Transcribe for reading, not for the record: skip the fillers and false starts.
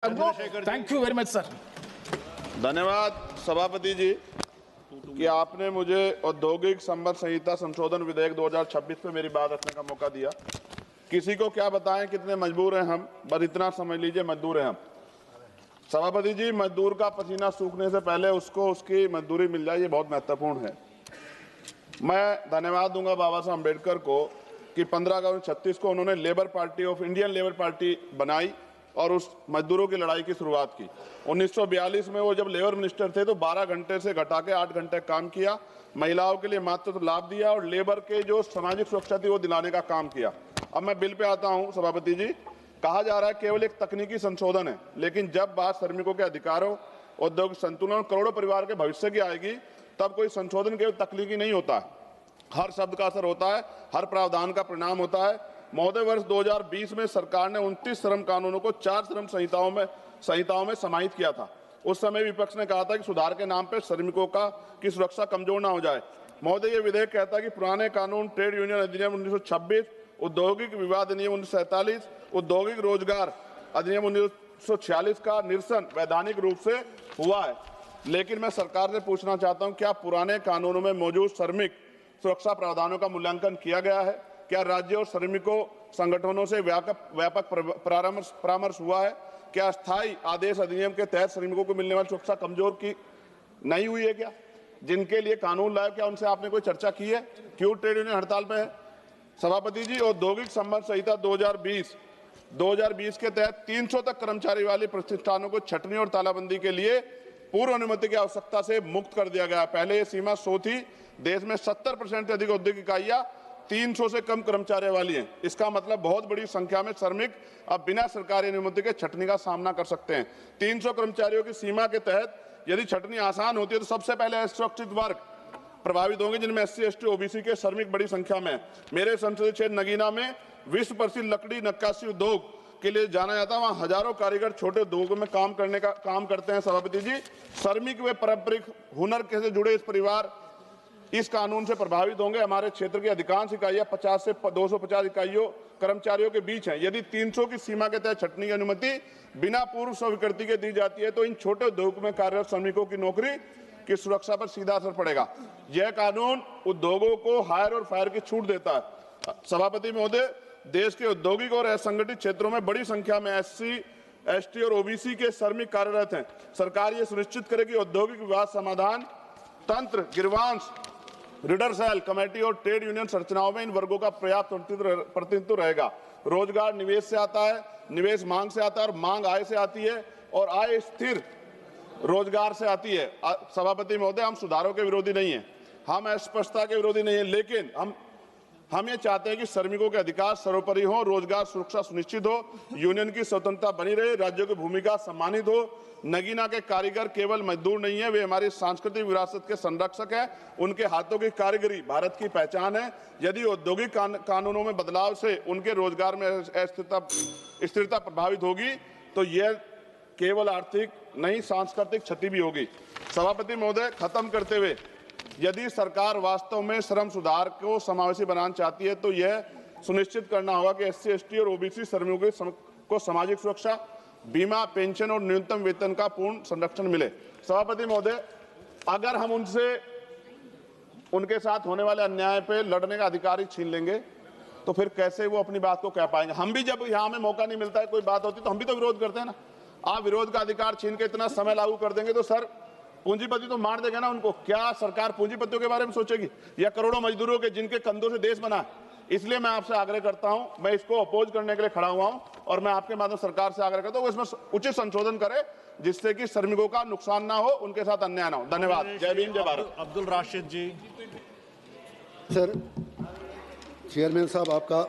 Thank you very much sir. धन्यवाद सभापति जी कि आपने मुझे औद्योगिक संबंध संहिता संशोधन विधेयक 2026 पे मेरी बात रखने का मौका दिया। किसी को क्या बताएं कितने मजबूर हैं हम, बस इतना समझ लीजिए मजदूर हैं हम। सभापति जी, मजदूर का पसीना सूखने से पहले उसको उसकी मजदूरी मिल जाए, ये बहुत महत्वपूर्ण है। मैं धन्यवाद दूंगा बाबा साहब अम्बेडकर को कि 15 अगस्त 36 को उन्होंने labour party of Indian labour party बनाई और उस मजदूरों की लड़ाई की शुरुआत की। 1942 में वो जब लेबर मिनिस्टर थे तो 12 घंटे से घटा के 8 घंटे काम किया, महिलाओं के लिए मातृत्व लाभ दिया और लेबर के जो सामाजिक सुरक्षा थी वो दिलाने का काम किया। अब मैं बिल पे आता हूं सभापति जी। कहा जा रहा है केवल एक तकनीकी संशोधन है, लेकिन जब बात श्रमिकों के अधिकारों, औद्योगिक संतुलन और करोड़ों परिवार के भविष्य की आएगी तब कोई संशोधन केवल तकनीकी नहीं होता है, हर शब्द का असर होता है, हर प्रावधान का परिणाम होता है। महोदय, वर्ष 2020 में सरकार ने 29 श्रम कानूनों को 4 श्रम संहिताओं में समाहित किया था। उस समय विपक्ष ने कहा था कि सुधार के नाम पर श्रमिकों की सुरक्षा कमजोर ना हो जाए। महोदय, ये विधेयक कहता है कि पुराने कानून ट्रेड यूनियन अधिनियम 1926, औद्योगिक विवाद अधिनियम 1947, औद्योगिक रोजगार अधिनियम 1946 का निरसन वैधानिक रूप से हुआ है। लेकिन मैं सरकार से पूछना चाहता हूं, क्या पुराने कानूनों में मौजूद श्रमिक सुरक्षा प्रावधानों का मूल्यांकन किया गया है? क्या राज्य और श्रमिकों संगठनों से व्यापक परामर्श हुआ है? क्या अस्थायी आदेश अधिनियम के तहत श्रमिकों को मिलने वाली सुरक्षा कमजोर की नहीं हुई है? क्या जिनके लिए कानून लाया, क्या उनसे आपने कोई चर्चा की है? क्यों ट्रेड यूनियन हड़ताल पे है? सभापति जी, औद्योगिक संबंध संहिता 2020 के तहत 300 तक कर्मचारी वाले प्रतिष्ठानों को छटनी और तालाबंदी के लिए पूर्व अनुमति की आवश्यकता से मुक्त कर दिया गया। पहले ये सीमा 100 थी। देश में 70% से अधिक औद्योगिक इकाइयां 300 से कम कर्मचारियों वाली हैं। इसका मतलब बहुत बड़ी संख्या में श्रमिक अब बिना सरकारी अनुमति के छटनी का सामना कर सकते हैं। 300 कर्मचारियों की सीमा के तहत यदि छटनी आसान होती है तो सबसे पहले असुरक्षित वर्ग प्रभावित होंगे, जिनमें SC, ST, OBC के श्रमिक बड़ी संख्या में। मेरे संसदीय क्षेत्र नगीना में विश्व प्रसिद्ध लकड़ी नक्काशी उद्योग के लिए जाना जाता है। वहाँ हजारों कारीगर छोटे उद्योगों में काम करते हैं। सभापति जी, श्रमिक व पारंपरिक हुनर से जुड़े इस परिवार इस कानून से प्रभावित होंगे। हमारे क्षेत्र की अधिकांश इकाइयां 50 से 250 इकाइयों कर्मचारियों के बीच हैं। यदि 300 की सीमा के तहत छटनी की अनुमति बिना पूर्व स्वीकृति के दी जाती है तो इन छोटे उद्योग में कार्यरत श्रमिकों की नौकरी की सुरक्षा पर सीधा असर पड़ेगा। यह कानून उद्योगों को हायर और फायर की छूट देता है। सभापति महोदय, देश के औद्योगिक और असंगठित क्षेत्रों में बड़ी संख्या में SC, ST और OBC के श्रमिक कार्यरत हैं। सरकार ये सुनिश्चित करे कि औद्योगिक विवाद समाधान तंत्र, गिरवांश, रीडर सेल, कमेटी और ट्रेड यूनियन संरचनाओं में इन वर्गों का पर्याप्त प्रतिनिधित्व रहेगा। रोजगार निवेश से आता है, निवेश मांग से आता है और मांग आय से आती है और आय स्थिर रोजगार से आती है। सभापति महोदय, हम सुधारों के विरोधी नहीं हैं, हम अस्पष्टता के विरोधी नहीं हैं, लेकिन हम ये चाहते हैं कि श्रमिकों के अधिकार सर्वोपरि हो, रोजगार सुरक्षा सुनिश्चित हो, यूनियन की स्वतंत्रता बनी रहे, राज्यों की भूमिका सम्मानित हो। नगीना के कारीगर केवल मजदूर नहीं है, वे हमारी सांस्कृतिक विरासत के संरक्षक हैं। उनके हाथों की कारीगरी भारत की पहचान है। यदि औद्योगिक कानूनों में बदलाव से उनके रोजगार में स्थिरता प्रभावित होगी तो यह केवल आर्थिक नहीं, सांस्कृतिक क्षति भी होगी। सभापति महोदय, खत्म करते हुए, यदि सरकार वास्तव में श्रम सुधार को समावेशी बनाना चाहती है तो यह सुनिश्चित करना होगा कि SC, ST और OBC श्रमिकों को सामाजिक सुरक्षा, बीमा, पेंशन और न्यूनतम वेतन का पूर्ण संरक्षण मिले। सभापति महोदय, अगर हम उनके साथ होने वाले अन्याय पे लड़ने का अधिकार ही छीन लेंगे तो फिर कैसे वो अपनी बात को कह पाएंगे? हम भी जब यहाँ में मौका नहीं मिलता है, कोई बात होती तो हम भी तो विरोध करते हैं ना। आप विरोध का अधिकार छीन के इतना समय लागू कर देंगे तो सर पूंजीपति तो मार देगा ना उनको। क्या सरकार पूंजीपतियों के बारे में सोचेगी या करोड़ों मजदूरों के जिनके कंधों से देश बना है? इसलिए मैं आपसे आग्रह करता हूं, मैं इसको अपोज करने के लिए खड़ा हुआ हूं और मैं आपके माध्यम सरकार से आग्रह करता हूं इसमें उचित संशोधन करे जिससे कि श्रमिकों का नुकसान ना हो, उनके साथ अन्याय ना हो। धन्यवाद। जय भीम, जय भारत। अब्दुल राशिद जी। सर, चेयरमैन साहब आपका